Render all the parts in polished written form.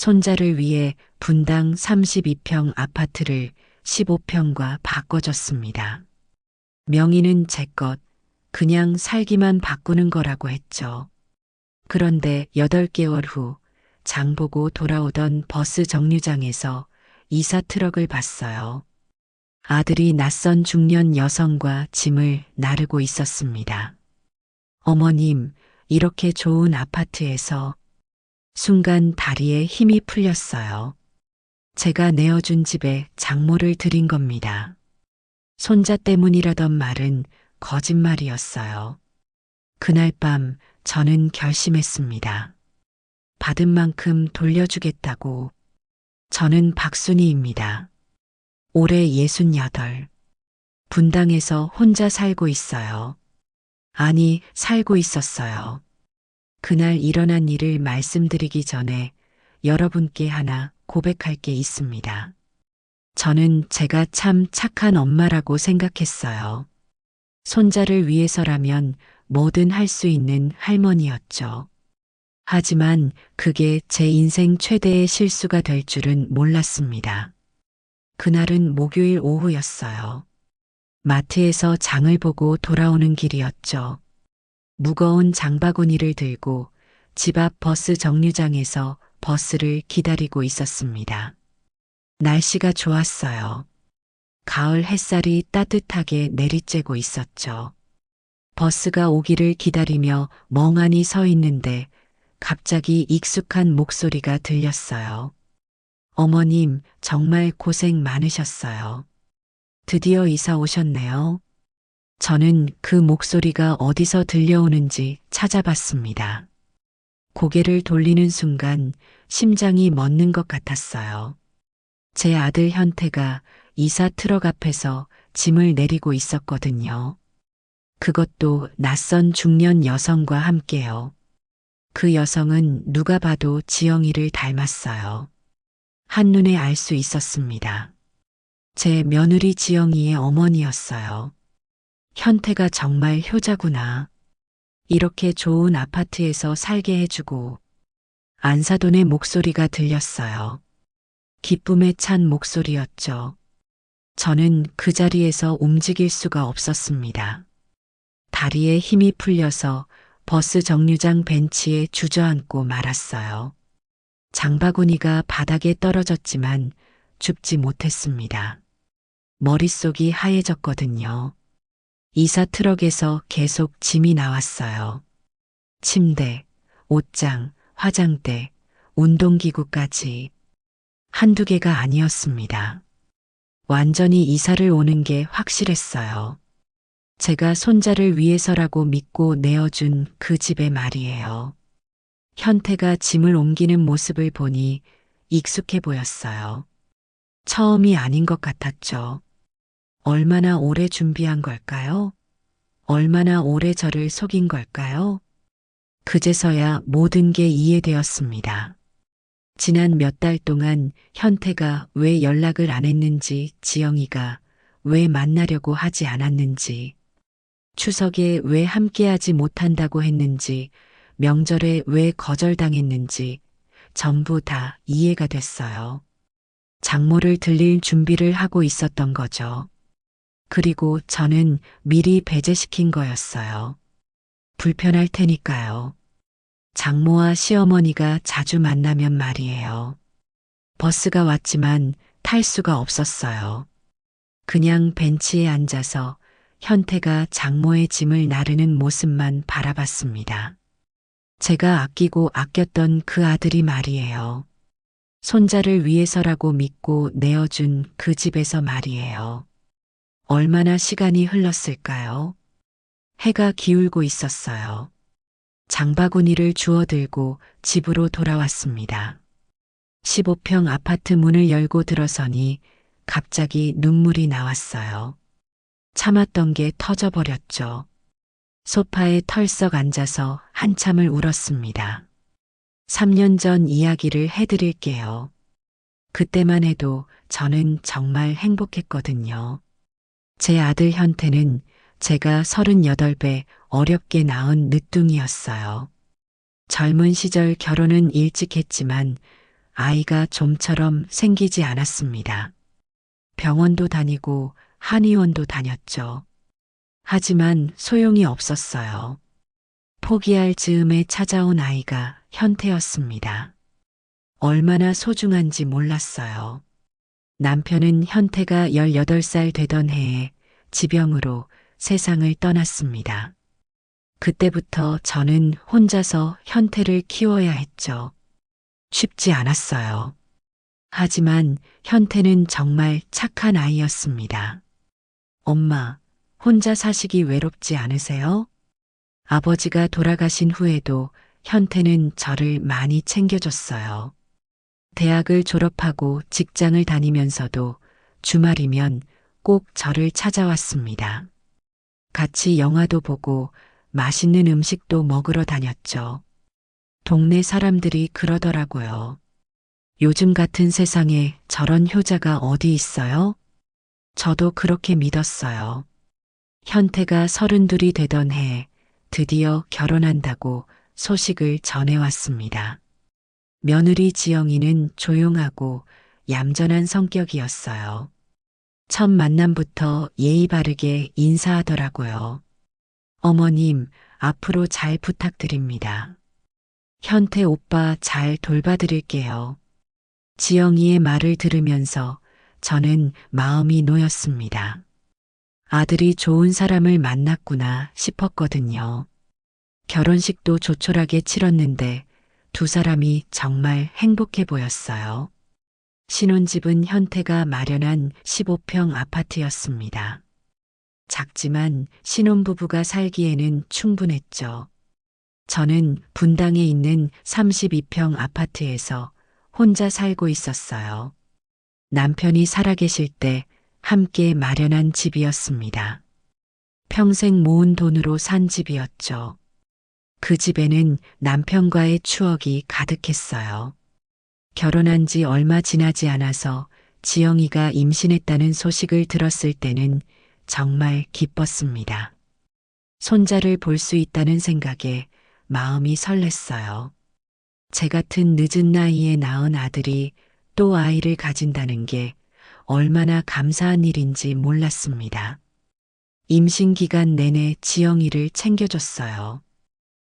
손자를 위해 분당 32평 아파트를 15평과 바꿔줬습니다. 명의는 제 것, 그냥 살기만 바꾸는 거라고 했죠. 그런데 8개월 후 장 보고 돌아오던 버스 정류장에서 이사 트럭을 봤어요. 아들이 낯선 중년 여성과 짐을 나르고 있었습니다. 어머님, 이렇게 좋은 아파트에서 순간 다리에 힘이 풀렸어요. 제가 내어준 집에 장모를 드린 겁니다. 손자 때문이라던 말은 거짓말이었어요. 그날 밤 저는 결심했습니다. 받은 만큼 돌려주겠다고. 저는 박순희입니다. 올해 68. 분당에서 혼자 살고 있어요. 아니, 살고 있었어요. 그날 일어난 일을 말씀드리기 전에 여러분께 하나 고백할 게 있습니다. 저는 제가 참 착한 엄마라고 생각했어요. 손자를 위해서라면 뭐든 할 수 있는 할머니였죠. 하지만 그게 제 인생 최대의 실수가 될 줄은 몰랐습니다. 그날은 목요일 오후였어요. 마트에서 장을 보고 돌아오는 길이었죠. 무거운 장바구니를 들고 집 앞 버스 정류장에서 버스를 기다리고 있었습니다. 날씨가 좋았어요. 가을 햇살이 따뜻하게 내리쬐고 있었죠. 버스가 오기를 기다리며 멍하니 서 있는데 갑자기 익숙한 목소리가 들렸어요. 어머님, 정말 고생 많으셨어요. 드디어 이사 오셨네요. 저는 그 목소리가 어디서 들려오는지 찾아봤습니다. 고개를 돌리는 순간 심장이 멎는 것 같았어요. 제 아들 현태가 이사 트럭 앞에서 짐을 내리고 있었거든요. 그것도 낯선 중년 여성과 함께요. 그 여성은 누가 봐도 지영이를 닮았어요. 한눈에 알 수 있었습니다. 제 며느리 지영이의 어머니였어요. 현태가 정말 효자구나. 이렇게 좋은 아파트에서 살게 해주고. 안사돈의 목소리가 들렸어요. 기쁨에 찬 목소리였죠. 저는 그 자리에서 움직일 수가 없었습니다. 다리에 힘이 풀려서 버스 정류장 벤치에 주저앉고 말았어요. 장바구니가 바닥에 떨어졌지만 줍지 못했습니다. 머릿속이 하얘졌거든요. 이사 트럭에서 계속 짐이 나왔어요. 침대, 옷장, 화장대, 운동기구까지. 한두 개가 아니었습니다. 완전히 이사를 오는 게 확실했어요. 제가 손자를 위해서라고 믿고 내어준 그 집의 말이에요. 현태가 짐을 옮기는 모습을 보니 익숙해 보였어요. 처음이 아닌 것 같았죠. 얼마나 오래 준비한 걸까요? 얼마나 오래 저를 속인 걸까요? 그제서야 모든 게 이해되었습니다. 지난 몇 달 동안 현태가 왜 연락을 안 했는지, 지영이가 왜 만나려고 하지 않았는지, 추석에 왜 함께하지 못한다고 했는지, 명절에 왜 거절당했는지 전부 다 이해가 됐어요. 장모를 들릴 준비를 하고 있었던 거죠. 그리고 저는 미리 배제시킨 거였어요. 불편할 테니까요. 장모와 시어머니가 자주 만나면 말이에요. 버스가 왔지만 탈 수가 없었어요. 그냥 벤치에 앉아서 현태가 장모의 짐을 나르는 모습만 바라봤습니다. 제가 아끼고 아꼈던 그 아들이 말이에요. 손자를 위해서라고 믿고 내어준 그 집에서 말이에요. 얼마나 시간이 흘렀을까요? 해가 기울고 있었어요. 장바구니를 주워들고 집으로 돌아왔습니다. 15평 아파트 문을 열고 들어서니 갑자기 눈물이 나왔어요. 참았던 게 터져버렸죠. 소파에 털썩 앉아서 한참을 울었습니다. 3년 전 이야기를 해드릴게요. 그때만 해도 저는 정말 행복했거든요. 제 아들 현태는 제가 38배 어렵게 낳은 늦둥이였어요. 젊은 시절 결혼은 일찍 했지만 아이가 좀처럼 생기지 않았습니다. 병원도 다니고 한의원도 다녔죠. 하지만 소용이 없었어요. 포기할 즈음에 찾아온 아이가 현태였습니다. 얼마나 소중한지 몰랐어요. 남편은 현태가 18살 되던 해에 지병으로 세상을 떠났습니다. 그때부터 저는 혼자서 현태를 키워야 했죠. 쉽지 않았어요. 하지만 현태는 정말 착한 아이였습니다. 엄마, 혼자 사시기 외롭지 않으세요? 아버지가 돌아가신 후에도 현태는 저를 많이 챙겨줬어요. 대학을 졸업하고 직장을 다니면서도 주말이면 꼭 저를 찾아왔습니다. 같이 영화도 보고 맛있는 음식도 먹으러 다녔죠. 동네 사람들이 그러더라고요. 요즘 같은 세상에 저런 효자가 어디 있어요? 저도 그렇게 믿었어요. 현태가 32이 되던 해 드디어 결혼한다고 소식을 전해왔습니다. 며느리 지영이는 조용하고 얌전한 성격이었어요. 첫 만남부터 예의 바르게 인사하더라고요. 어머님, 앞으로 잘 부탁드립니다. 현태 오빠 잘 돌봐드릴게요. 지영이의 말을 들으면서 저는 마음이 놓였습니다. 아들이 좋은 사람을 만났구나 싶었거든요. 결혼식도 조촐하게 치렀는데 두 사람이 정말 행복해 보였어요. 신혼집은 현태가 마련한 15평 아파트였습니다. 작지만 신혼부부가 살기에는 충분했죠. 저는 분당에 있는 32평 아파트에서 혼자 살고 있었어요. 남편이 살아계실 때 함께 마련한 집이었습니다. 평생 모은 돈으로 산 집이었죠. 그 집에는 남편과의 추억이 가득했어요. 결혼한 지 얼마 지나지 않아서 지영이가 임신했다는 소식을 들었을 때는 정말 기뻤습니다. 손자를 볼 수 있다는 생각에 마음이 설렜어요. 제 같은 늦은 나이에 낳은 아들이 또 아이를 가진다는 게 얼마나 감사한 일인지 몰랐습니다. 임신 기간 내내 지영이를 챙겨줬어요.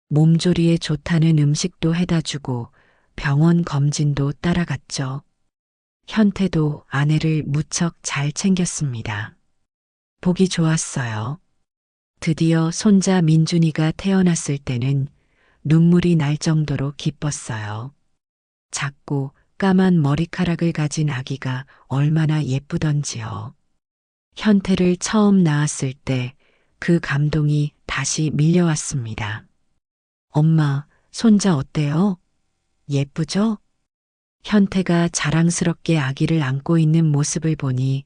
몸조리에 좋다는 음식도 해다 주고 병원 검진도 따라갔죠. 현태도 아내를 무척 잘 챙겼습니다. 보기 좋았어요. 드디어 손자 민준이가 태어났을 때는 눈물이 날 정도로 기뻤어요. 작고 까만 머리카락을 가진 아기가 얼마나 예쁘던지요. 현태를 처음 낳았을 때 그 감동이 다시 밀려왔습니다. 엄마, 손자 어때요? 예쁘죠? 현태가 자랑스럽게 아기를 안고 있는 모습을 보니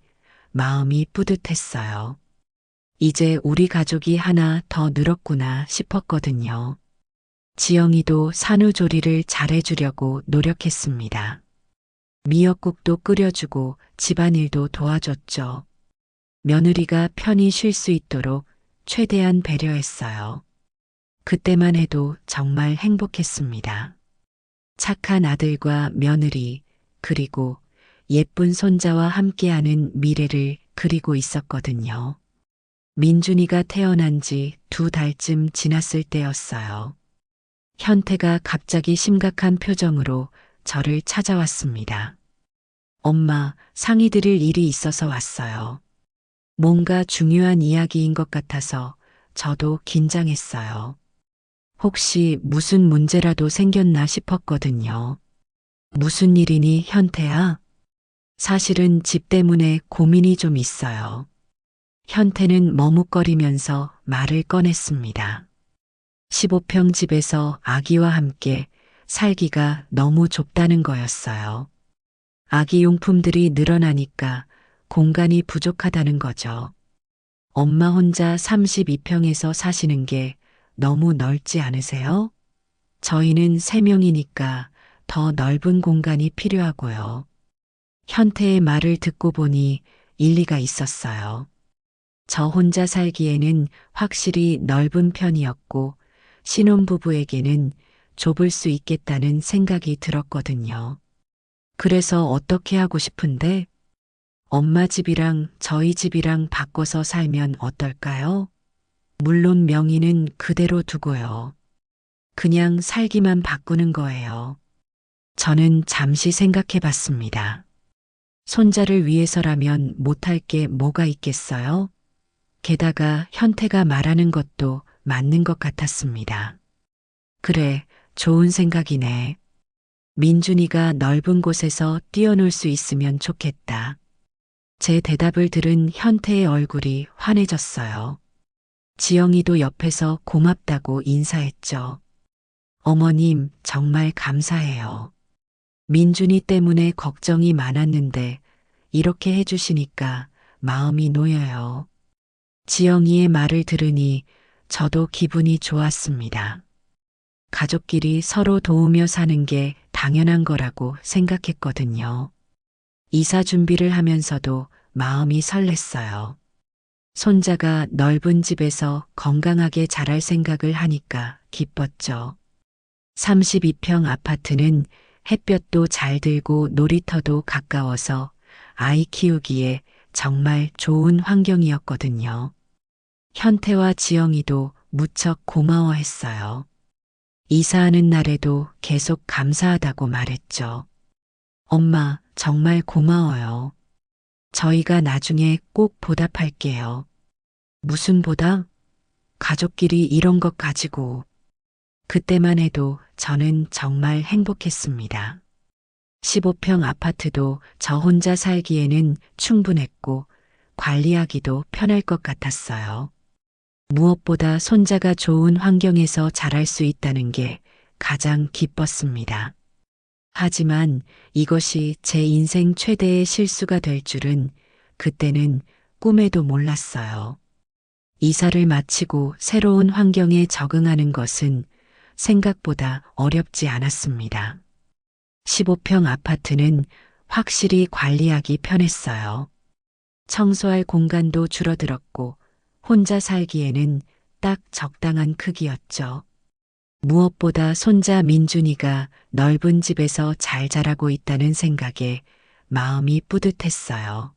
마음이 뿌듯했어요. 이제 우리 가족이 하나 더 늘었구나 싶었거든요. 지영이도 산후조리를 잘해주려고 노력했습니다. 미역국도 끓여주고 집안일도 도와줬죠. 며느리가 편히 쉴 수 있도록 최대한 배려했어요. 그때만 해도 정말 행복했습니다. 착한 아들과 며느리, 그리고 예쁜 손자와 함께하는 미래를 그리고 있었거든요. 민준이가 태어난 지 2달쯤 지났을 때였어요. 현태가 갑자기 심각한 표정으로 저를 찾아왔습니다. 엄마, 상의드릴 일이 있어서 왔어요. 뭔가 중요한 이야기인 것 같아서 저도 긴장했어요. 혹시 무슨 문제라도 생겼나 싶었거든요. 무슨 일이니, 현태야? 사실은 집 때문에 고민이 좀 있어요. 현태는 머뭇거리면서 말을 꺼냈습니다. 15평 집에서 아기와 함께 살기가 너무 좁다는 거였어요. 아기 용품들이 늘어나니까 공간이 부족하다는 거죠. 엄마 혼자 32평에서 사시는 게 너무 넓지 않으세요? 저희는 3명이니까 더 넓은 공간이 필요하고요. 현태의 말을 듣고 보니 일리가 있었어요. 저 혼자 살기에는 확실히 넓은 편이었고 신혼부부에게는 좁을 수 있겠다는 생각이 들었거든요. 그래서 어떻게 하고 싶은데? 엄마 집이랑 저희 집이랑 바꿔서 살면 어떨까요? 물론 명의는 그대로 두고요. 그냥 살기만 바꾸는 거예요. 저는 잠시 생각해 봤습니다. 손자를 위해서라면 못할 게 뭐가 있겠어요? 게다가 현태가 말하는 것도 맞는 것 같았습니다. 그래, 좋은 생각이네. 민준이가 넓은 곳에서 뛰어놀 수 있으면 좋겠다. 제 대답을 들은 현태의 얼굴이 환해졌어요. 지영이도 옆에서 고맙다고 인사했죠. 어머님, 정말 감사해요. 민준이 때문에 걱정이 많았는데 이렇게 해주시니까 마음이 놓여요. 지영이의 말을 들으니 저도 기분이 좋았습니다. 가족끼리 서로 도우며 사는 게 당연한 거라고 생각했거든요. 이사 준비를 하면서도 마음이 설렜어요. 손자가 넓은 집에서 건강하게 자랄 생각을 하니까 기뻤죠. 32평 아파트는 햇볕도 잘 들고 놀이터도 가까워서 아이 키우기에 정말 좋은 환경이었거든요. 현태와 지영이도 무척 고마워했어요. 이사하는 날에도 계속 감사하다고 말했죠. 엄마, 정말 고마워요. 저희가 나중에 꼭 보답할게요. 무슨 보답? 가족끼리 이런 것 가지고. 그때만 해도 저는 정말 행복했습니다. 15평 아파트도 저 혼자 살기에는 충분했고 관리하기도 편할 것 같았어요. 무엇보다 손자가 좋은 환경에서 자랄 수 있다는 게 가장 기뻤습니다. 하지만 이것이 제 인생 최대의 실수가 될 줄은 그때는 꿈에도 몰랐어요. 이사를 마치고 새로운 환경에 적응하는 것은 생각보다 어렵지 않았습니다. 15평 아파트는 확실히 관리하기 편했어요. 청소할 공간도 줄어들었고 혼자 살기에는 딱 적당한 크기였죠. 무엇보다 손자 민준이가 넓은 집에서 잘 자라고 있다는 생각에 마음이 뿌듯했어요.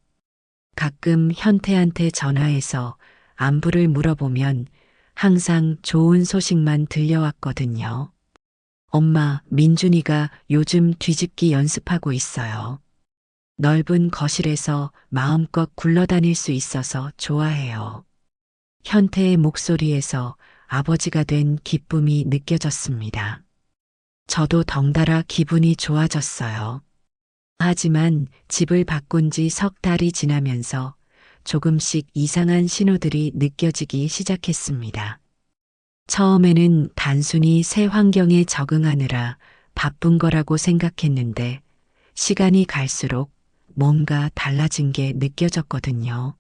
가끔 현태한테 전화해서 안부를 물어보면 항상 좋은 소식만 들려왔거든요. 엄마, 민준이가 요즘 뒤집기 연습하고 있어요. 넓은 거실에서 마음껏 굴러다닐 수 있어서 좋아해요. 현태의 목소리에서 아버지가 된 기쁨이 느껴졌습니다. 저도 덩달아 기분이 좋아졌어요. 하지만 집을 바꾼 지 석 달이 지나면서 조금씩 이상한 신호들이 느껴지기 시작했습니다. 처음에는 단순히 새 환경에 적응하느라 바쁜 거라고 생각했는데 시간이 갈수록 뭔가 달라진 게 느껴졌거든요.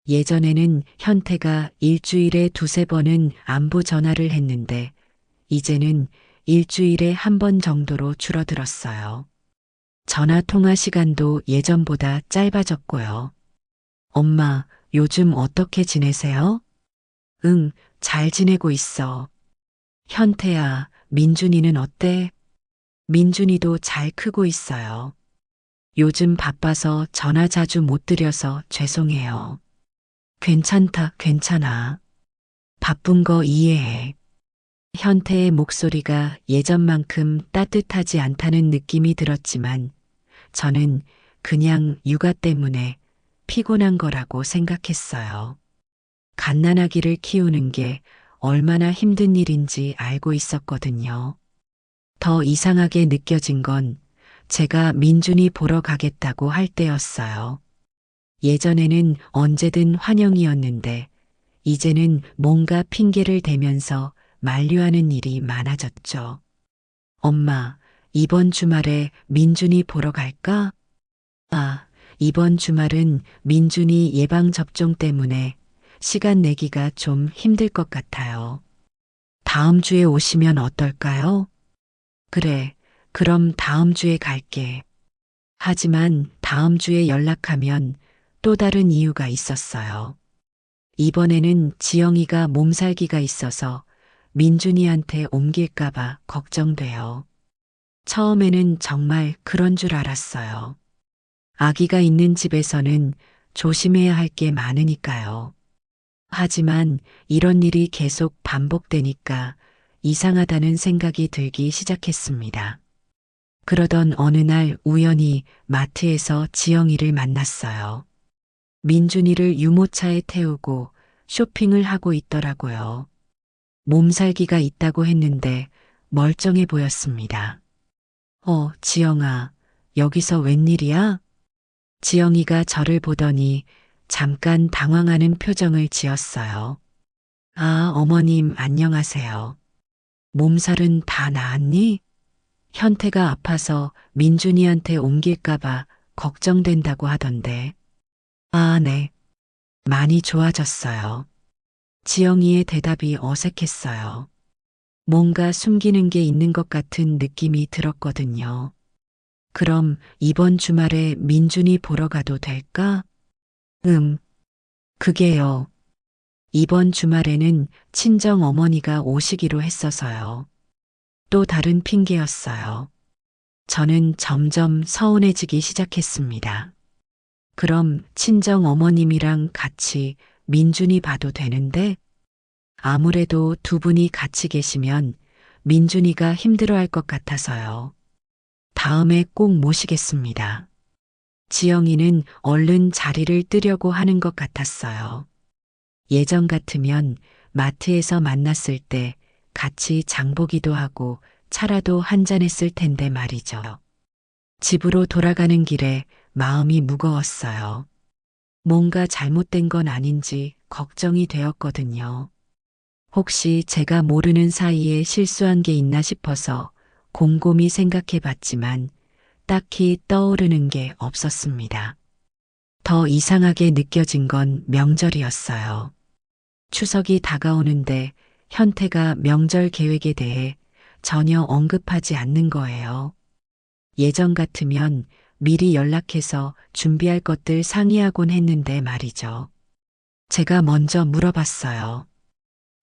예전에는 현태가 일주일에 두세 번은 안부 전화를 했는데 이제는 일주일에 한 번 정도로 줄어들었어요. 전화 통화 시간도 예전보다 짧아졌고요. 엄마, 요즘 어떻게 지내세요? 응, 잘 지내고 있어. 현태야, 민준이는 어때? 민준이도 잘 크고 있어요. 요즘 바빠서 전화 자주 못 드려서 죄송해요. 괜찮다, 괜찮아. 바쁜 거 이해해. 현태의 목소리가 예전만큼 따뜻하지 않다는 느낌이 들었지만 저는 그냥 육아 때문에 피곤한 거라고 생각했어요. 갓난아기를 키우는 게 얼마나 힘든 일인지 알고 있었거든요. 더 이상하게 느껴진 건 제가 민준이 보러 가겠다고 할 때였어요. 예전에는 언제든 환영이었는데 이제는 뭔가 핑계를 대면서 만류하는 일이 많아졌죠. 엄마, 이번 주말에 민준이 보러 갈까? 아, 이번 주말은 민준이 예방접종 때문에 시간 내기가 좀 힘들 것 같아요. 다음 주에 오시면 어떨까요? 그래, 그럼 다음 주에 갈게. 하지만 다음 주에 연락하면 또 다른 이유가 있었어요. 이번에는 지영이가 몸살기가 있어서 민준이한테 옮길까봐 걱정돼요. 처음에는 정말 그런 줄 알았어요. 아기가 있는 집에서는 조심해야 할 게 많으니까요. 하지만 이런 일이 계속 반복되니까 이상하다는 생각이 들기 시작했습니다. 그러던 어느 날 우연히 마트에서 지영이를 만났어요. 민준이를 유모차에 태우고 쇼핑을 하고 있더라고요. 몸살기가 있다고 했는데 멀쩡해 보였습니다. 지영아, 여기서 웬일이야? 지영이가 저를 보더니 잠깐 당황하는 표정을 지었어요. 아, 어머님, 안녕하세요. 몸살은 다 나았니? 현태가 아파서 민준이한테 옮길까봐 걱정된다고 하던데. 아, 네. 많이 좋아졌어요. 지영이의 대답이 어색했어요. 뭔가 숨기는 게 있는 것 같은 느낌이 들었거든요. 그럼 이번 주말에 민준이 보러 가도 될까? 그게요. 이번 주말에는 친정 어머니가 오시기로 했어서요. 또 다른 핑계였어요. 저는 점점 서운해지기 시작했습니다. 그럼 친정 어머님이랑 같이 민준이 봐도 되는데? 아무래도 두 분이 같이 계시면 민준이가 힘들어할 것 같아서요. 다음에 꼭 모시겠습니다. 지영이는 얼른 자리를 뜨려고 하는 것 같았어요. 예전 같으면 마트에서 만났을 때 같이 장보기도 하고 차라도 한잔했을 텐데 말이죠. 집으로 돌아가는 길에 마음이 무거웠어요. 뭔가 잘못된 건 아닌지 걱정이 되었거든요. 혹시 제가 모르는 사이에 실수한 게 있나 싶어서 곰곰이 생각해 봤지만 딱히 떠오르는 게 없었습니다. 더 이상하게 느껴진 건 명절이었어요. 추석이 다가오는데 현태가 명절 계획에 대해 전혀 언급하지 않는 거예요. 예전 같으면 미리 연락해서 준비할 것들 상의하곤 했는데 말이죠. 제가 먼저 물어봤어요.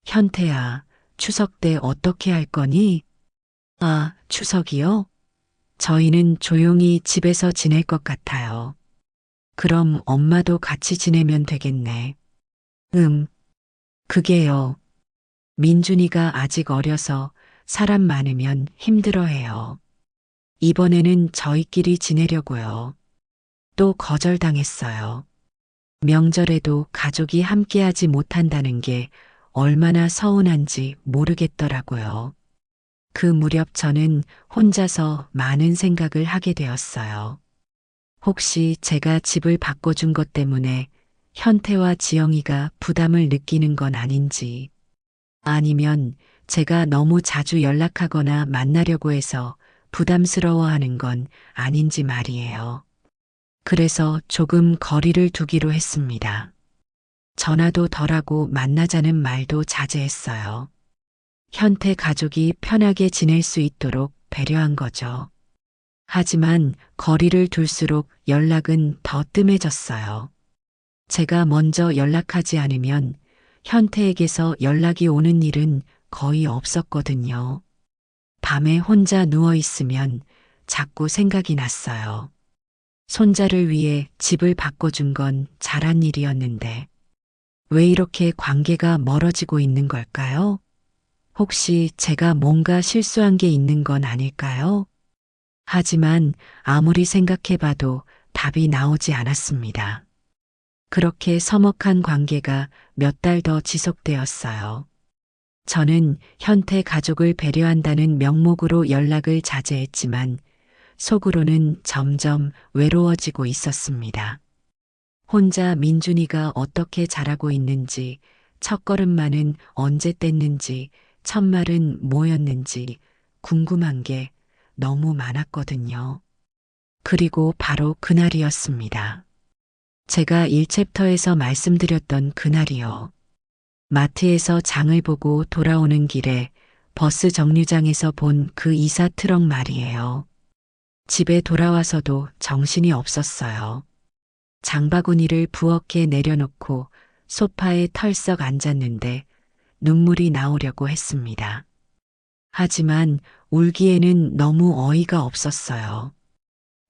현태야, 추석 때 어떻게 할 거니? 아, 추석이요? 저희는 조용히 집에서 지낼 것 같아요. 그럼 엄마도 같이 지내면 되겠네. 음, 그게요. 민준이가 아직 어려서 사람 많으면 힘들어해요. 이번에는 저희끼리 지내려고요. 또 거절당했어요. 명절에도 가족이 함께하지 못한다는 게 얼마나 서운한지 모르겠더라고요. 그 무렵 저는 혼자서 많은 생각을 하게 되었어요. 혹시 제가 집을 바꿔준 것 때문에 현태와 지영이가 부담을 느끼는 건 아닌지, 아니면 제가 너무 자주 연락하거나 만나려고 해서 부담스러워하는 건 아닌지 말이에요. 그래서 조금 거리를 두기로 했습니다. 전화도 덜하고 만나자는 말도 자제했어요. 현태 가족이 편하게 지낼 수 있도록 배려한 거죠. 하지만 거리를 둘수록 연락은 더 뜸해졌어요. 제가 먼저 연락하지 않으면 현태에게서 연락이 오는 일은 거의 없었거든요. 밤에 혼자 누워 있으면 자꾸 생각이 났어요. 손자를 위해 집을 바꿔준 건 잘한 일이었는데 왜 이렇게 관계가 멀어지고 있는 걸까요? 혹시 제가 뭔가 실수한 게 있는 건 아닐까요? 하지만 아무리 생각해봐도 답이 나오지 않았습니다. 그렇게 서먹한 관계가 몇 달 더 지속되었어요. 저는 현태 가족을 배려한다는 명목으로 연락을 자제했지만 속으로는 점점 외로워지고 있었습니다. 혼자 민준이가 어떻게 자라고 있는지, 첫걸음만은 언제 뗐는지, 첫말은 뭐였는지 궁금한 게 너무 많았거든요. 그리고 바로 그날이었습니다. 제가 1챕터에서 말씀드렸던 그날이요. 마트에서 장을 보고 돌아오는 길에 버스 정류장에서 본 그 이사 트럭 말이에요. 집에 돌아와서도 정신이 없었어요. 장바구니를 부엌에 내려놓고 소파에 털썩 앉았는데 눈물이 나오려고 했습니다. 하지만 울기에는 너무 어이가 없었어요.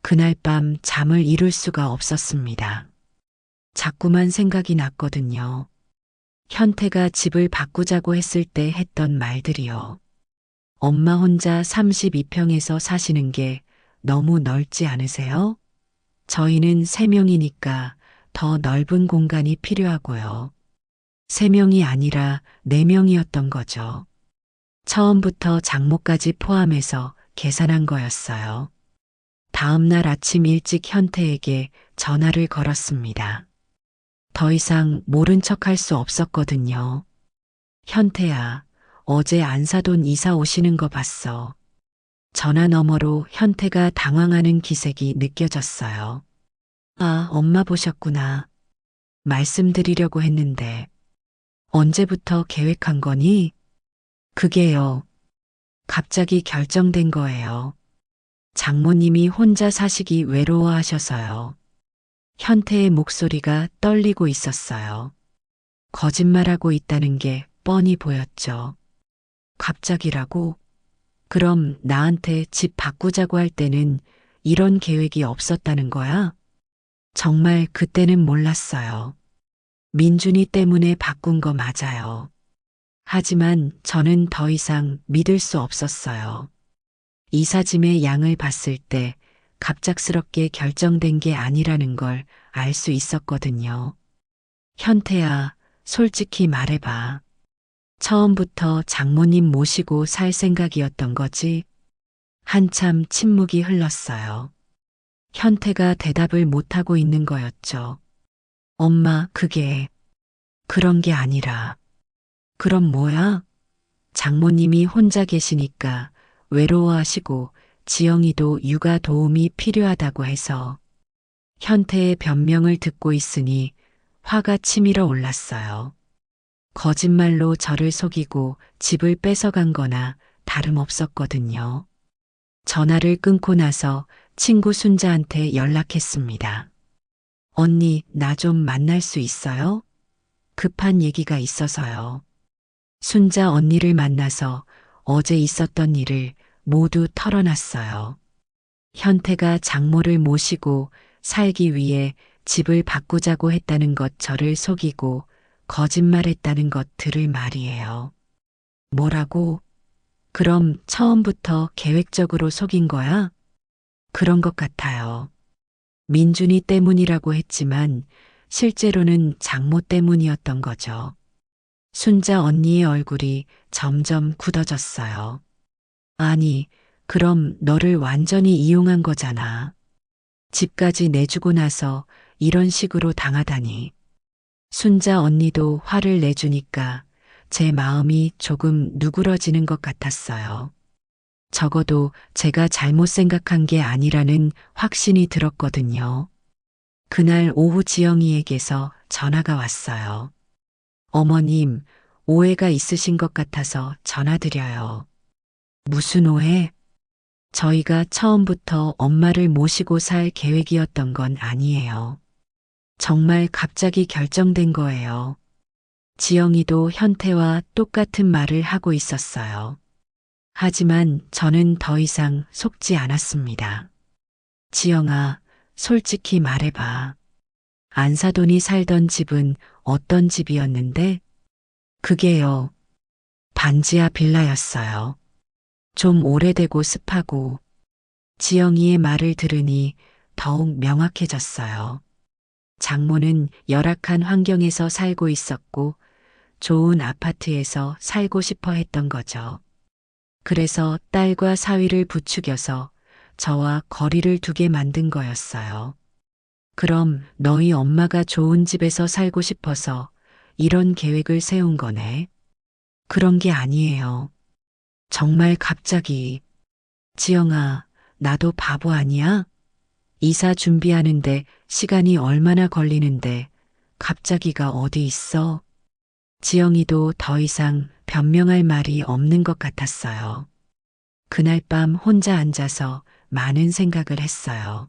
그날 밤 잠을 이룰 수가 없었습니다. 자꾸만 생각이 났거든요. 현태가 집을 바꾸자고 했을 때 했던 말들이요. 엄마 혼자 32평에서 사시는 게 너무 넓지 않으세요? 저희는 3명이니까 더 넓은 공간이 필요하고요. 3명이 아니라 4명이었던 거죠. 처음부터 장모까지 포함해서 계산한 거였어요. 다음 날 아침 일찍 현태에게 전화를 걸었습니다. 더 이상 모른 척 할 수 없었거든요. 현태야, 어제 안사돈 이사 오시는 거 봤어. 전화 너머로 현태가 당황하는 기색이 느껴졌어요. 아, 엄마 보셨구나. 말씀드리려고 했는데. 언제부터 계획한 거니? 그게요. 갑자기 결정된 거예요. 장모님이 혼자 사시기 외로워하셔서요. 현태의 목소리가 떨리고 있었어요. 거짓말하고 있다는 게 뻔히 보였죠. 갑자기라고? 그럼 나한테 집 바꾸자고 할 때는 이런 계획이 없었다는 거야? 정말 그때는 몰랐어요. 민준이 때문에 바꾼 거 맞아요. 하지만 저는 더 이상 믿을 수 없었어요. 이삿짐의 양을 봤을 때 갑작스럽게 결정된 게 아니라는 걸 알 수 있었거든요. 현태야, 솔직히 말해봐. 처음부터 장모님 모시고 살 생각이었던 거지? 한참 침묵이 흘렀어요. 현태가 대답을 못하고 있는 거였죠. 엄마, 그런 게 아니라. 그럼 뭐야? 장모님이 혼자 계시니까 외로워하시고 지영이도 육아 도움이 필요하다고 해서 현태의 변명을 듣고 있으니 화가 치밀어 올랐어요. 거짓말로 저를 속이고 집을 뺏어간 거나 다름없었거든요. 전화를 끊고 나서 친구 순자한테 연락했습니다. 언니, 나 좀 만날 수 있어요? 급한 얘기가 있어서요. 순자 언니를 만나서 어제 있었던 일을 모두 털어놨어요. 현태가 장모를 모시고 살기 위해 집을 바꾸자고 했다는 것 저를 속이고 거짓말했다는 것 들을 말이에요. 뭐라고? 그럼 처음부터 계획적으로 속인 거야? 그런 것 같아요. 민준이 때문이라고 했지만 실제로는 장모 때문이었던 거죠. 순자 언니의 얼굴이 점점 굳어졌어요. 아니, 그럼 너를 완전히 이용한 거잖아. 집까지 내주고 나서 이런 식으로 당하다니. 순자 언니도 화를 내주니까 제 마음이 조금 누그러지는 것 같았어요. 적어도 제가 잘못 생각한 게 아니라는 확신이 들었거든요. 그날 오후 지영이에게서 전화가 왔어요. 어머님, 오해가 있으신 것 같아서 전화드려요. 무슨 오해? 저희가 처음부터 엄마를 모시고 살 계획이었던 건 아니에요. 정말 갑자기 결정된 거예요. 지영이도 현태와 똑같은 말을 하고 있었어요. 하지만 저는 더 이상 속지 않았습니다. 지영아, 솔직히 말해봐. 안사돈이 살던 집은 어떤 집이었는데? 그게요. 반지하 빌라였어요. 좀 오래되고 습하고. 지영이의 말을 들으니 더욱 명확해졌어요. 장모는 열악한 환경에서 살고 있었고 좋은 아파트에서 살고 싶어 했던 거죠. 그래서 딸과 사위를 부추겨서 저와 거리를 두게 만든 거였어요. 그럼 너희 엄마가 좋은 집에서 살고 싶어서 이런 계획을 세운 거네. 그런 게 아니에요. 정말 갑자기. 지영아, 나도 바보 아니야? 이사 준비하는데 시간이 얼마나 걸리는데 갑자기가 어디 있어? 지영이도 더 이상 변명할 말이 없는 것 같았어요. 그날 밤 혼자 앉아서 많은 생각을 했어요.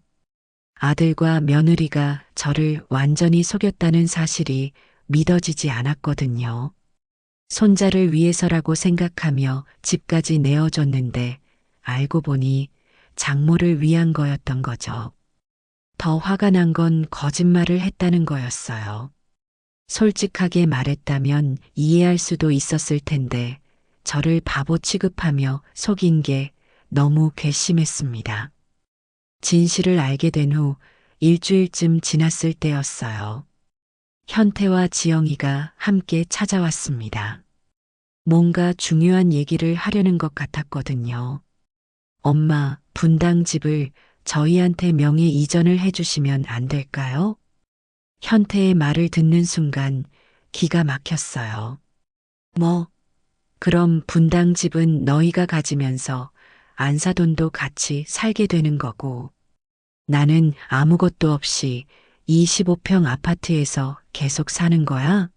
아들과 며느리가 저를 완전히 속였다는 사실이 믿어지지 않았거든요. 손자를 위해서라고 생각하며 집까지 내어줬는데 알고 보니 장모를 위한 거였던 거죠. 더 화가 난 건 거짓말을 했다는 거였어요. 솔직하게 말했다면 이해할 수도 있었을 텐데 저를 바보 취급하며 속인 게 너무 괘씸했습니다. 진실을 알게 된 후 일주일쯤 지났을 때였어요. 현태와 지영이가 함께 찾아왔습니다. 뭔가 중요한 얘기를 하려는 것 같았거든요. 엄마, 분당 집을 저희한테 명의 이전을 해주시면 안 될까요? 현태의 말을 듣는 순간 기가 막혔어요. 뭐, 그럼 분당 집은 너희가 가지면서 안사돈도 같이 살게 되는 거고, 나는 아무것도 없이 25평 아파트에서 계속 사는 거야?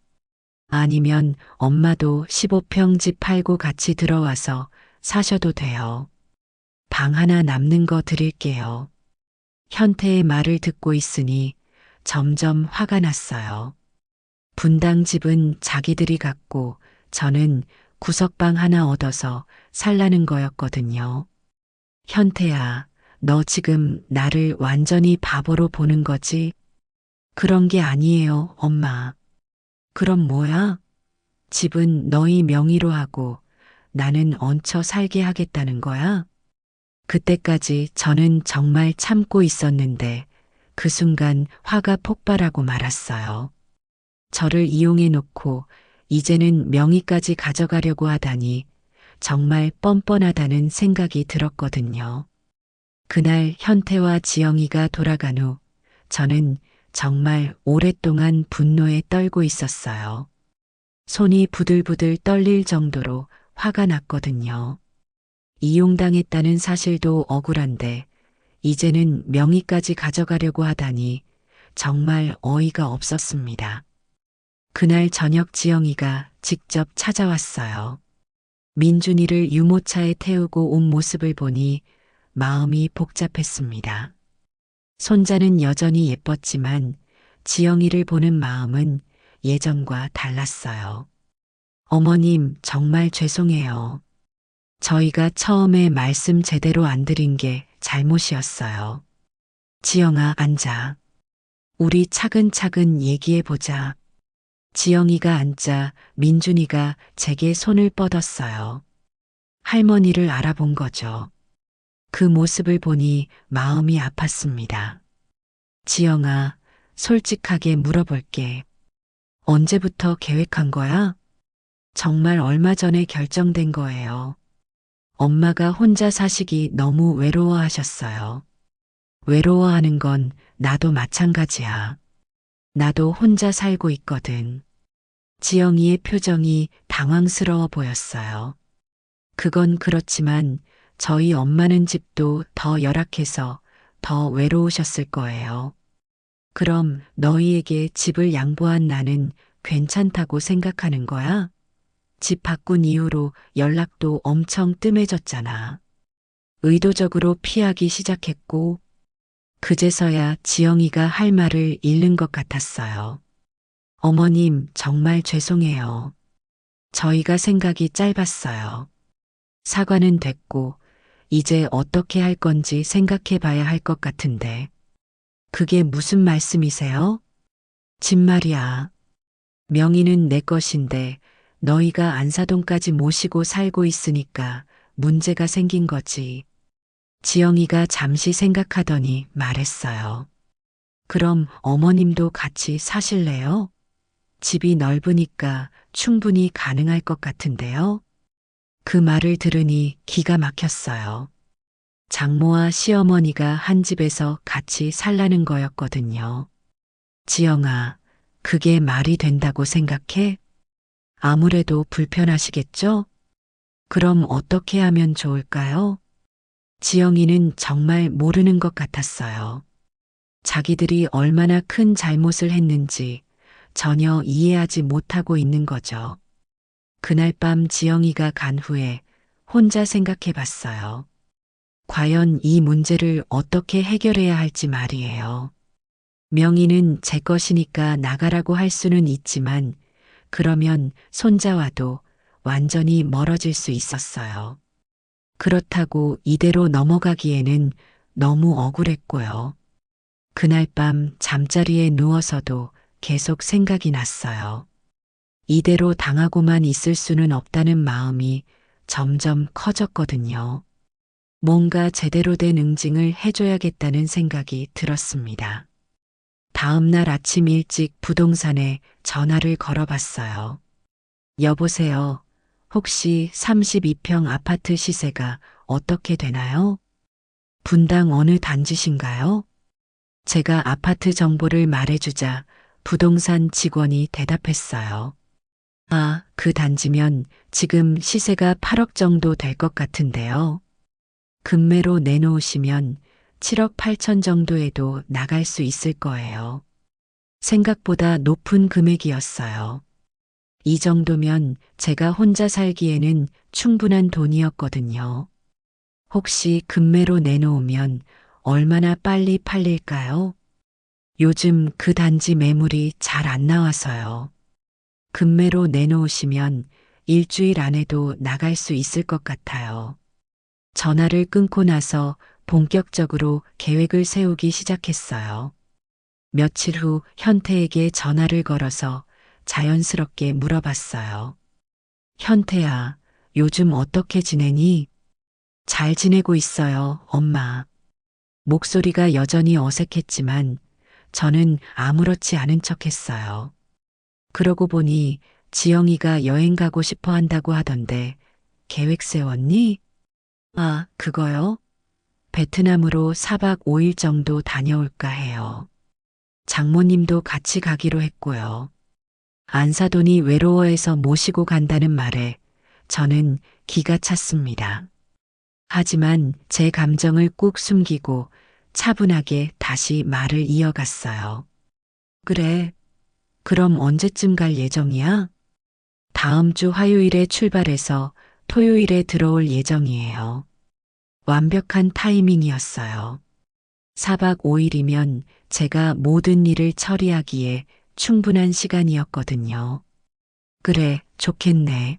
아니면 엄마도 15평 집 팔고 같이 들어와서 사셔도 돼요. 방 하나 남는 거 드릴게요. 현태의 말을 듣고 있으니 점점 화가 났어요. 분당 집은 자기들이 갖고 저는 구석방 하나 얻어서 살라는 거였거든요. 현태야, 너 지금 나를 완전히 바보로 보는 거지? 그런 게 아니에요, 엄마. 그럼 뭐야? 집은 너희 명의로 하고 나는 얹혀 살게 하겠다는 거야? 그때까지 저는 정말 참고 있었는데 그 순간 화가 폭발하고 말았어요. 저를 이용해 놓고 이제는 명의까지 가져가려고 하다니 정말 뻔뻔하다는 생각이 들었거든요. 그날 현태와 지영이가 돌아간 후 저는 정말 오랫동안 분노에 떨고 있었어요. 손이 부들부들 떨릴 정도로 화가 났거든요. 이용당했다는 사실도 억울한데 이제는 명의까지 가져가려고 하다니 정말 어이가 없었습니다. 그날 저녁 지영이가 직접 찾아왔어요. 민준이를 유모차에 태우고 온 모습을 보니 마음이 복잡했습니다. 손자는 여전히 예뻤지만 지영이를 보는 마음은 예전과 달랐어요. 어머님, 정말 죄송해요. 저희가 처음에 말씀 제대로 안 드린 게 잘못이었어요. 지영아, 앉아. 우리 차근차근 얘기해보자. 지영이가 앉자 민준이가 제게 손을 뻗었어요. 할머니를 알아본 거죠. 그 모습을 보니 마음이 아팠습니다. 지영아, 솔직하게 물어볼게. 언제부터 계획한 거야? 정말 얼마 전에 결정된 거예요. 엄마가 혼자 사시기 너무 외로워하셨어요. 외로워하는 건 나도 마찬가지야. 나도 혼자 살고 있거든. 지영이의 표정이 당황스러워 보였어요. 그건 그렇지만 저희 엄마는 집도 더 열악해서 더 외로우셨을 거예요. 그럼 너희에게 집을 양보한 나는 괜찮다고 생각하는 거야? 집 바꾼 이후로 연락도 엄청 뜸해졌잖아. 의도적으로 피하기 시작했고, 그제서야 지영이가 할 말을 잃는 것 같았어요. 어머님, 정말 죄송해요. 저희가 생각이 짧았어요. 사과는 됐고, 이제 어떻게 할 건지 생각해 봐야 할 것 같은데. 그게 무슨 말씀이세요? 집 말이야. 명의는 내 것인데 너희가 안사동까지 모시고 살고 있으니까 문제가 생긴 거지. 지영이가 잠시 생각하더니 말했어요. 그럼 어머님도 같이 사실래요? 집이 넓으니까 충분히 가능할 것 같은데요. 그 말을 들으니 기가 막혔어요. 장모와 시어머니가 한 집에서 같이 살라는 거였거든요. 지영아, 그게 말이 된다고 생각해? 아무래도 불편하시겠죠? 그럼 어떻게 하면 좋을까요? 지영이는 정말 모르는 것 같았어요. 자기들이 얼마나 큰 잘못을 했는지 전혀 이해하지 못하고 있는 거죠. 그날 밤 지영이가 간 후에 혼자 생각해 봤어요. 과연 이 문제를 어떻게 해결해야 할지 말이에요. 명의는 제 것이니까 나가라고 할 수는 있지만 그러면 손자와도 완전히 멀어질 수 있었어요. 그렇다고 이대로 넘어가기에는 너무 억울했고요. 그날 밤 잠자리에 누워서도 계속 생각이 났어요. 이대로 당하고만 있을 수는 없다는 마음이 점점 커졌거든요. 뭔가 제대로 된 응징을 해줘야겠다는 생각이 들었습니다. 다음 날 아침 일찍 부동산에 전화를 걸어봤어요. 여보세요. 혹시 32평 아파트 시세가 어떻게 되나요? 분당 어느 단지신가요? 제가 아파트 정보를 말해주자 부동산 직원이 대답했어요. 아, 그 단지면 지금 시세가 8억 정도 될 것 같은데요. 금매로 내놓으시면 7억 8천 정도에도 나갈 수 있을 거예요. 생각보다 높은 금액이었어요. 이 정도면 제가 혼자 살기에는 충분한 돈이었거든요. 혹시 금매로 내놓으면 얼마나 빨리 팔릴까요? 요즘 그 단지 매물이 잘 안 나와서요. 금매로 내놓으시면 일주일 안에도 나갈 수 있을 것 같아요. 전화를 끊고 나서 본격적으로 계획을 세우기 시작했어요. 며칠 후 현태에게 전화를 걸어서 자연스럽게 물어봤어요. 현태야, 요즘 어떻게 지내니? 잘 지내고 있어요, 엄마. 목소리가 여전히 어색했지만 저는 아무렇지 않은 척 했어요. 그러고 보니 지영이가 여행 가고 싶어 한다고 하던데 계획 세웠니? 아, 그거요? 베트남으로 4박 5일 정도 다녀올까 해요. 장모님도 같이 가기로 했고요. 안사돈이 외로워해서 모시고 간다는 말에 저는 기가 찼습니다. 하지만 제 감정을 꾹 숨기고 차분하게 다시 말을 이어갔어요. 그래, 그럼 언제쯤 갈 예정이야? 다음 주 화요일에 출발해서 토요일에 들어올 예정이에요. 완벽한 타이밍이었어요. 4박 5일이면 제가 모든 일을 처리하기에 충분한 시간이었거든요. 그래, 좋겠네.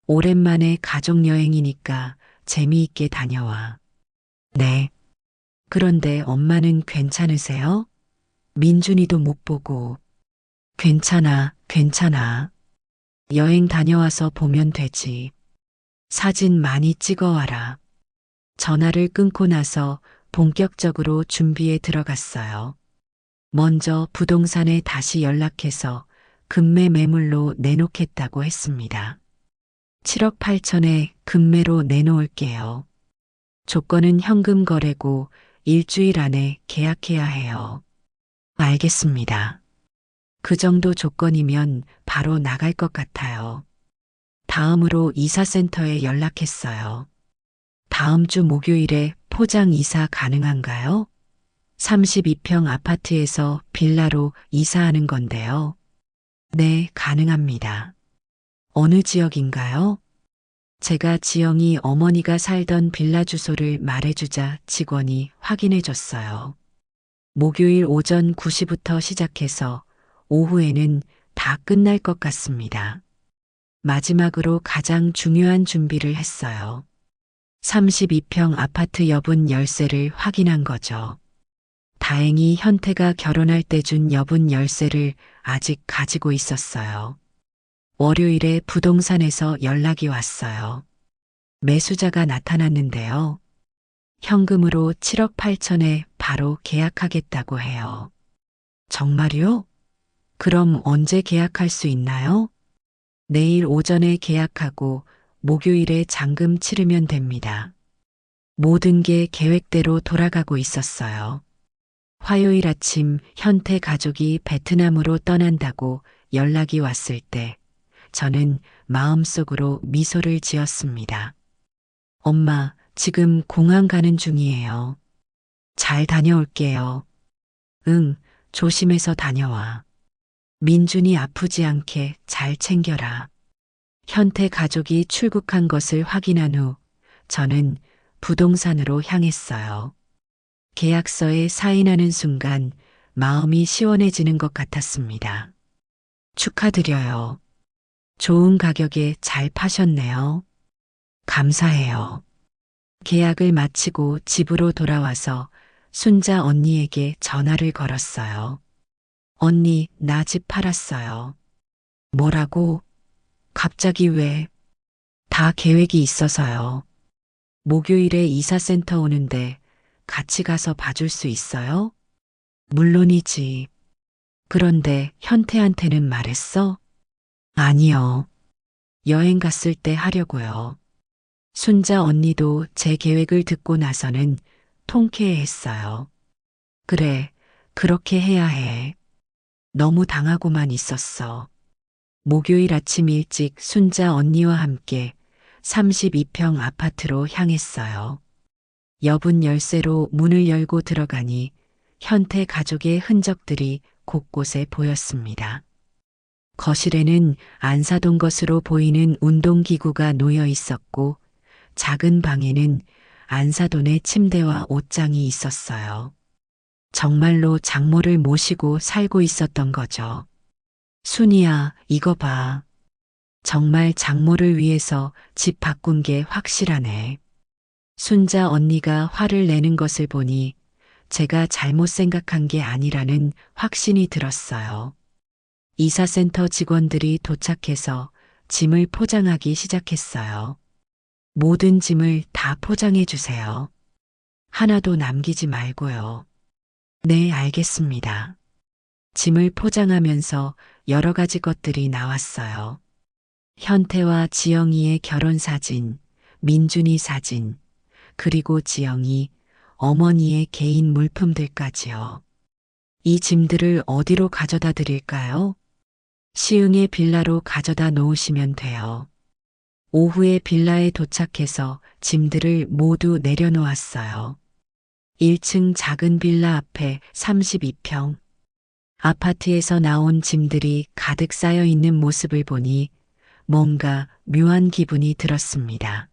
오랜만에 가족여행이니까 재미있게 다녀와. 네. 그런데 엄마는 괜찮으세요? 민준이도 못 보고. 괜찮아, 괜찮아. 여행 다녀와서 보면 되지. 사진 많이 찍어와라. 전화를 끊고 나서 본격적으로 준비에 들어갔어요. 먼저 부동산에 다시 연락해서 금매 매물로 내놓겠다고 했습니다. 7억 8천에 금매로 내놓을게요. 조건은 현금 거래고 일주일 안에 계약해야 해요. 알겠습니다. 그 정도 조건이면 바로 나갈 것 같아요. 다음으로 이사센터에 연락했어요. 다음 주 목요일에 포장 이사 가능한가요? 32평 아파트에서 빌라로 이사하는 건데요. 네, 가능합니다. 어느 지역인가요? 제가 지영이 어머니가 살던 빌라 주소를 말해주자 직원이 확인해 줬어요. 목요일 오전 9시부터 시작해서 오후에는 다 끝날 것 같습니다. 마지막으로 가장 중요한 준비를 했어요. 32평 아파트 여분 열쇠를 확인한 거죠. 다행히 현태가 결혼할 때 준 여분 열쇠를 아직 가지고 있었어요. 월요일에 부동산에서 연락이 왔어요. 매수자가 나타났는데요. 현금으로 7억 8천에 바로 계약하겠다고 해요. 정말요? 그럼 언제 계약할 수 있나요? 내일 오전에 계약하고 목요일에 잔금 치르면 됩니다. 모든 게 계획대로 돌아가고 있었어요. 화요일 아침 현태 가족이 베트남으로 떠난다고 연락이 왔을 때 저는 마음속으로 미소를 지었습니다. 엄마, 지금 공항 가는 중이에요. 잘 다녀올게요. 응, 조심해서 다녀와. 민준이 아프지 않게 잘 챙겨라. 현태 가족이 출국한 것을 확인한 후 저는 부동산으로 향했어요. 계약서에 사인하는 순간 마음이 시원해지는 것 같았습니다. 축하드려요. 좋은 가격에 잘 파셨네요. 감사해요. 계약을 마치고 집으로 돌아와서 순자 언니에게 전화를 걸었어요. 언니, 나 집 팔았어요. 뭐라고? 갑자기 왜? 다 계획이 있어서요. 목요일에 이사센터 오는데 같이 가서 봐줄 수 있어요? 물론이지. 그런데 현태한테는 말했어? 아니요. 여행 갔을 때 하려고요. 순자 언니도 제 계획을 듣고 나서는 통쾌해했어요. 그래, 그렇게 해야 해. 너무 당하고만 있었어. 목요일 아침 일찍 순자 언니와 함께 32평 아파트로 향했어요. 여분 열쇠로 문을 열고 들어가니 현태 가족의 흔적들이 곳곳에 보였습니다. 거실에는 안 사둔 것으로 보이는 운동기구가 놓여 있었고 작은 방에는 안 사돈의 침대와 옷장이 있었어요. 정말로 장모를 모시고 살고 있었던 거죠. 순이야, 이거 봐. 정말 장모를 위해서 집 바꾼 게 확실하네. 순자 언니가 화를 내는 것을 보니 제가 잘못 생각한 게 아니라는 확신이 들었어요. 이사센터 직원들이 도착해서 짐을 포장하기 시작했어요. 모든 짐을 다 포장해 주세요. 하나도 남기지 말고요. 네, 알겠습니다. 짐을 포장하면서 여러 가지 것들이 나왔어요. 현태와 지영이의 결혼 사진, 민준이 사진, 그리고 지영이 어머니의 개인 물품들까지요. 이 짐들을 어디로 가져다 드릴까요? 시흥의 빌라로 가져다 놓으시면 돼요. 오후에 빌라에 도착해서 짐들을 모두 내려놓았어요. 1층 작은 빌라 앞에 32평. 아파트에서 나온 짐들이 가득 쌓여 있는 모습을 보니 뭔가 묘한 기분이 들었습니다.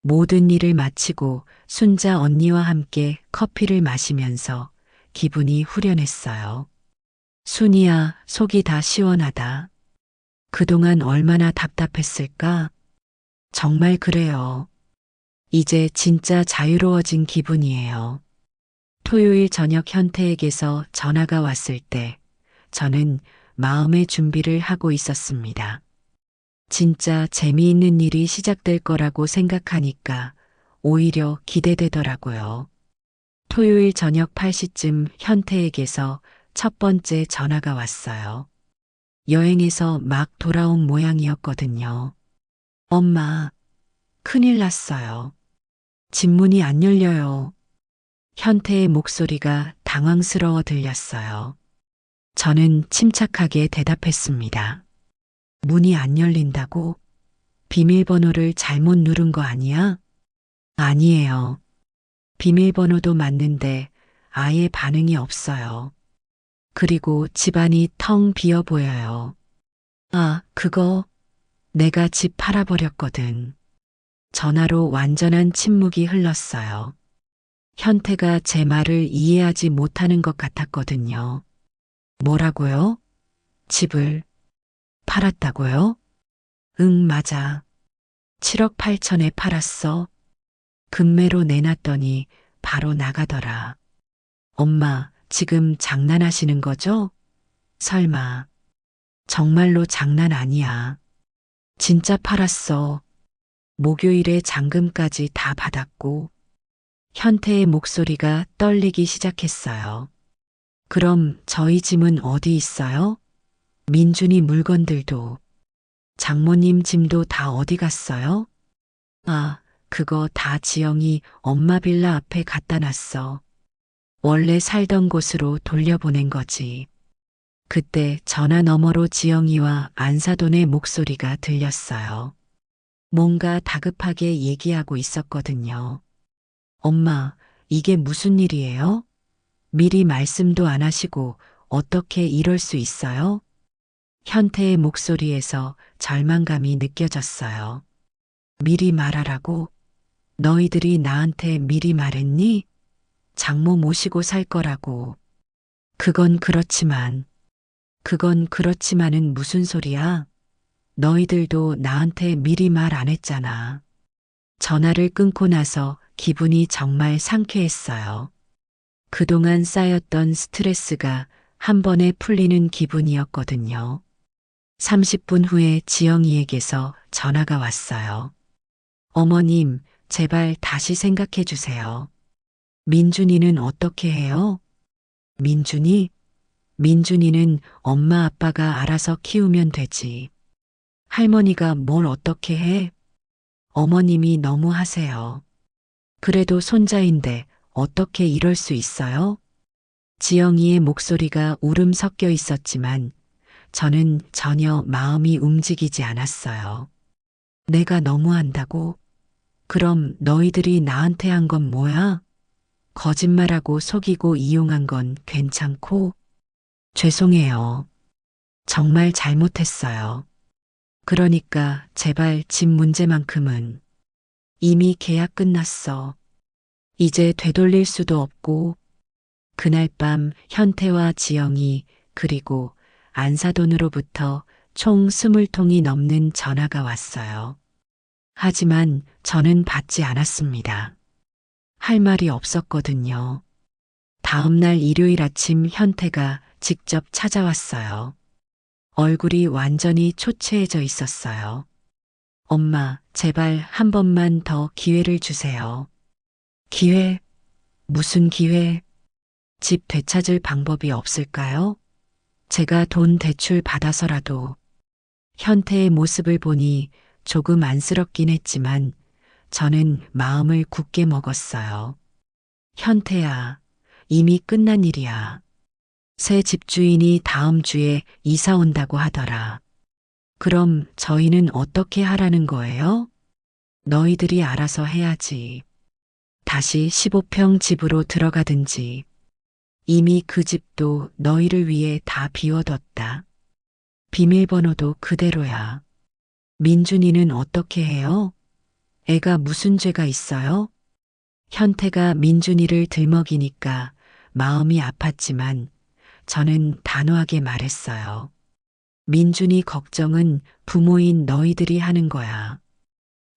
모든 일을 마치고 순자 언니와 함께 커피를 마시면서 기분이 후련했어요. 순이야, 속이 다 시원하다. 그동안 얼마나 답답했을까? 정말 그래요. 이제 진짜 자유로워진 기분이에요. 토요일 저녁 현태에게서 전화가 왔을 때 저는 마음의 준비를 하고 있었습니다. 진짜 재미있는 일이 시작될 거라고 생각하니까 오히려 기대되더라고요. 토요일 저녁 8시쯤 현태에게서 첫 번째 전화가 왔어요. 여행에서 막 돌아온 모양이었거든요. 엄마, 큰일 났어요. 집문이 안 열려요. 현태의 목소리가 당황스러워 들렸어요. 저는 침착하게 대답했습니다. 문이 안 열린다고? 비밀번호를 잘못 누른 거 아니야? 아니에요. 비밀번호도 맞는데 아예 반응이 없어요. 그리고 집안이 텅 비어 보여요. 아, 그거 내가 집 팔아버렸거든. 전화로 완전한 침묵이 흘렀어요. 현태가 제 말을 이해하지 못하는 것 같았거든요. 뭐라고요? 집을 팔았다고요? 응, 맞아. 7억 8천에 팔았어. 금매로 내놨더니 바로 나가더라. 엄마, 지금 장난하시는 거죠? 설마. 정말로 장난 아니야. 진짜 팔았어. 목요일에 잔금까지 다 받았고. 현태의 목소리가 떨리기 시작했어요. 그럼 저희 짐은 어디 있어요? 민준이 물건들도. 장모님 짐도 다 어디 갔어요? 아, 그거 다 지영이 엄마 빌라 앞에 갖다 놨어. 원래 살던 곳으로 돌려보낸 거지. 그때 전화 너머로 지영이와 안사돈의 목소리가 들렸어요. 뭔가 다급하게 얘기하고 있었거든요. 엄마, 이게 무슨 일이에요? 미리 말씀도 안 하시고 어떻게 이럴 수 있어요? 현태의 목소리에서 절망감이 느껴졌어요. 미리 말하라고? 너희들이 나한테 미리 말했니? 장모 모시고 살 거라고. 그건 그렇지만은 무슨 소리야? 너희들도 나한테 미리 말 안 했잖아. 전화를 끊고 나서 기분이 정말 상쾌했어요. 그동안 쌓였던 스트레스가 한 번에 풀리는 기분이었거든요. 30분 후에 지영이에게서 전화가 왔어요. 어머님, 제발 다시 생각해 주세요. 민준이는 어떻게 해요? 민준이? 민준이는 엄마 아빠가 알아서 키우면 되지. 할머니가 뭘 어떻게 해? 어머님이 너무 하세요. 그래도 손자인데 어떻게 이럴 수 있어요? 지영이의 목소리가 울음 섞여 있었지만 저는 전혀 마음이 움직이지 않았어요. 내가 너무한다고? 그럼 너희들이 나한테 한 건 뭐야? 거짓말하고 속이고 이용한 건 괜찮고? 죄송해요. 정말 잘못했어요. 그러니까 제발 집 문제만큼은 이미 계약 끝났어. 이제 되돌릴 수도 없고 그날 밤 현태와 지영이 그리고 안사돈으로부터 총 20통이 넘는 전화가 왔어요. 하지만 저는 받지 않았습니다. 할 말이 없었거든요. 다음 날 일요일 아침 현태가 직접 찾아왔어요. 얼굴이 완전히 초췌해져 있었어요. 엄마, 제발 한 번만 더 기회를 주세요. 기회? 무슨 기회? 집 되찾을 방법이 없을까요? 제가 돈 대출 받아서라도. 현태의 모습을 보니 조금 안쓰럽긴 했지만 저는 마음을 굳게 먹었어요. 현태야, 이미 끝난 일이야. 새 집주인이 다음 주에 이사 온다고 하더라. 그럼 저희는 어떻게 하라는 거예요? 너희들이 알아서 해야지. 다시 15평 집으로 들어가든지. 이미 그 집도 너희를 위해 다 비워뒀다. 비밀번호도 그대로야. 민준이는 어떻게 해요? 애가 무슨 죄가 있어요? 현태가 민준이를 들먹이니까 마음이 아팠지만 저는 단호하게 말했어요. 민준이 걱정은 부모인 너희들이 하는 거야.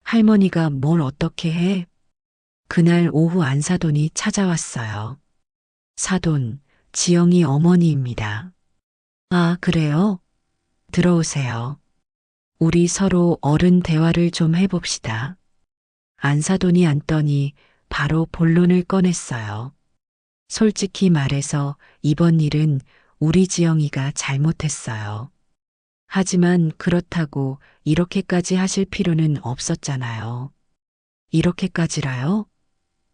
할머니가 뭘 어떻게 해? 그날 오후 안사돈이 찾아왔어요. 사돈, 지영이 어머니입니다. 아, 그래요? 들어오세요. 우리 서로 어른 대화를 좀 해봅시다. 안사돈이 앉더니 바로 본론을 꺼냈어요. 솔직히 말해서 이번 일은 우리 지영이가 잘못했어요. 하지만 그렇다고 이렇게까지 하실 필요는 없었잖아요. 이렇게까지라요?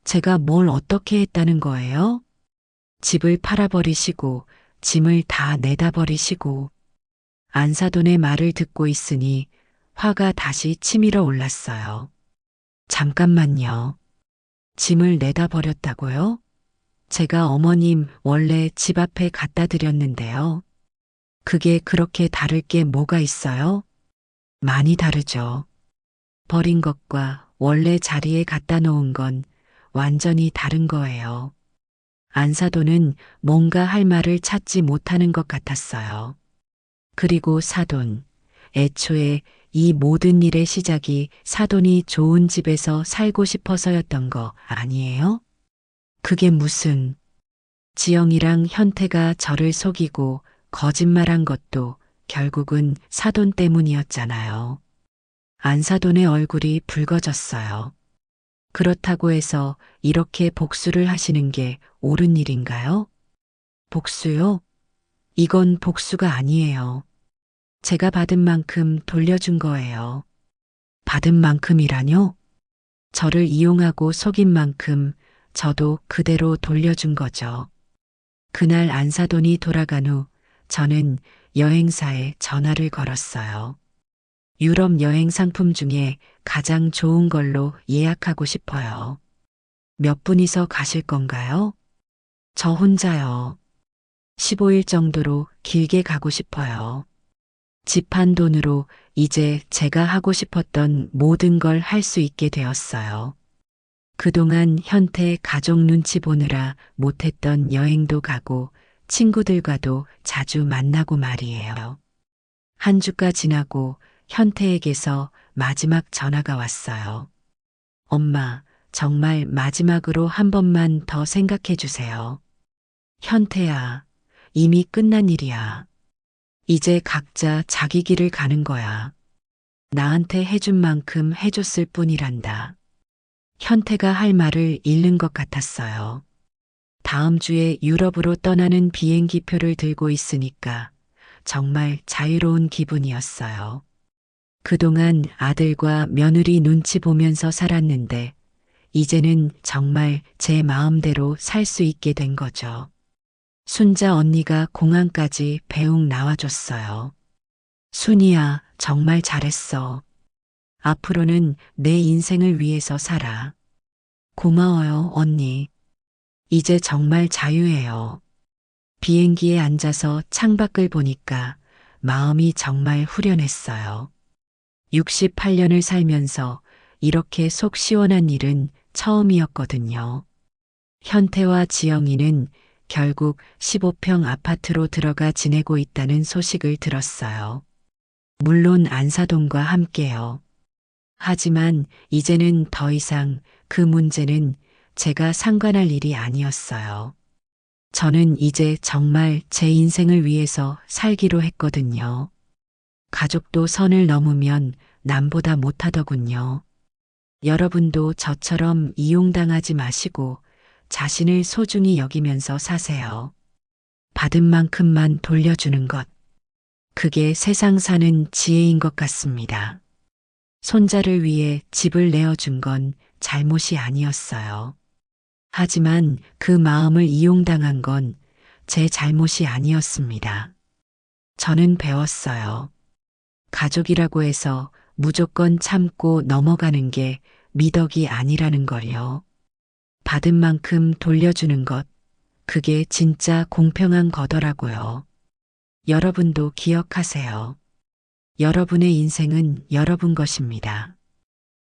제가 뭘 어떻게 했다는 거예요? 집을 팔아버리시고 짐을 다 내다 버리시고 안사돈의 말을 듣고 있으니 화가 다시 치밀어 올랐어요. 잠깐만요. 짐을 내다 버렸다고요? 제가 어머님 원래 집 앞에 갖다 드렸는데요. 그게 그렇게 다를 게 뭐가 있어요? 많이 다르죠. 버린 것과 원래 자리에 갖다 놓은 건 완전히 다른 거예요. 안사돈은 뭔가 할 말을 찾지 못하는 것 같았어요. 그리고 사돈, 애초에 이 모든 일의 시작이 사돈이 좋은 집에서 살고 싶어서였던 거 아니에요? 그게 무슨, 지영이랑 현태가 저를 속이고 거짓말한 것도 결국은 사돈 때문이었잖아요. 안사돈의 얼굴이 붉어졌어요. 그렇다고 해서 이렇게 복수를 하시는 게 옳은 일인가요? 복수요? 이건 복수가 아니에요. 제가 받은 만큼 돌려준 거예요. 받은 만큼이라뇨? 저를 이용하고 속인 만큼 저도 그대로 돌려준 거죠. 그날 안사돈이 돌아간 후 저는 여행사에 전화를 걸었어요. 유럽 여행 상품 중에 가장 좋은 걸로 예약하고 싶어요. 몇 분이서 가실 건가요? 저 혼자요. 15일 정도로 길게 가고 싶어요. 집 한 돈으로 이제 제가 하고 싶었던 모든 걸 할 수 있게 되었어요. 그동안 현태 가족 눈치 보느라 못했던 여행도 가고 친구들과도 자주 만나고 말이에요. 한 주가 지나고 현태에게서 마지막 전화가 왔어요. 엄마, 정말 마지막으로 한 번만 더 생각해 주세요. 현태야, 이미 끝난 일이야. 이제 각자 자기 길을 가는 거야. 나한테 해준 만큼 해줬을 뿐이란다. 현태가 할 말을 잃는 것 같았어요. 다음 주에 유럽으로 떠나는 비행기표를 들고 있으니까 정말 자유로운 기분이었어요. 그동안 아들과 며느리 눈치 보면서 살았는데 이제는 정말 제 마음대로 살 수 있게 된 거죠. 순자 언니가 공항까지 배웅 나와줬어요. 순이야, 정말 잘했어. 앞으로는 내 인생을 위해서 살아. 고마워요, 언니. 이제 정말 자유해요. 비행기에 앉아서 창밖을 보니까 마음이 정말 후련했어요. 68년을 살면서 이렇게 속 시원한 일은 처음이었거든요. 현태와 지영이는 결국 15평 아파트로 들어가 지내고 있다는 소식을 들었어요. 물론 안사돈과 함께요. 하지만 이제는 더 이상 그 문제는 제가 상관할 일이 아니었어요. 저는 이제 정말 제 인생을 위해서 살기로 했거든요. 가족도 선을 넘으면 남보다 못하더군요. 여러분도 저처럼 이용당하지 마시고 자신을 소중히 여기면서 사세요. 받은 만큼만 돌려주는 것. 그게 세상 사는 지혜인 것 같습니다. 손자를 위해 집을 내어준 건 잘못이 아니었어요. 하지만 그 마음을 이용당한 건 제 잘못이 아니었습니다. 저는 배웠어요. 가족이라고 해서 무조건 참고 넘어가는 게 미덕이 아니라는 걸요. 받은 만큼 돌려주는 것, 그게 진짜 공평한 거더라고요. 여러분도 기억하세요. 여러분의 인생은 여러분 것입니다.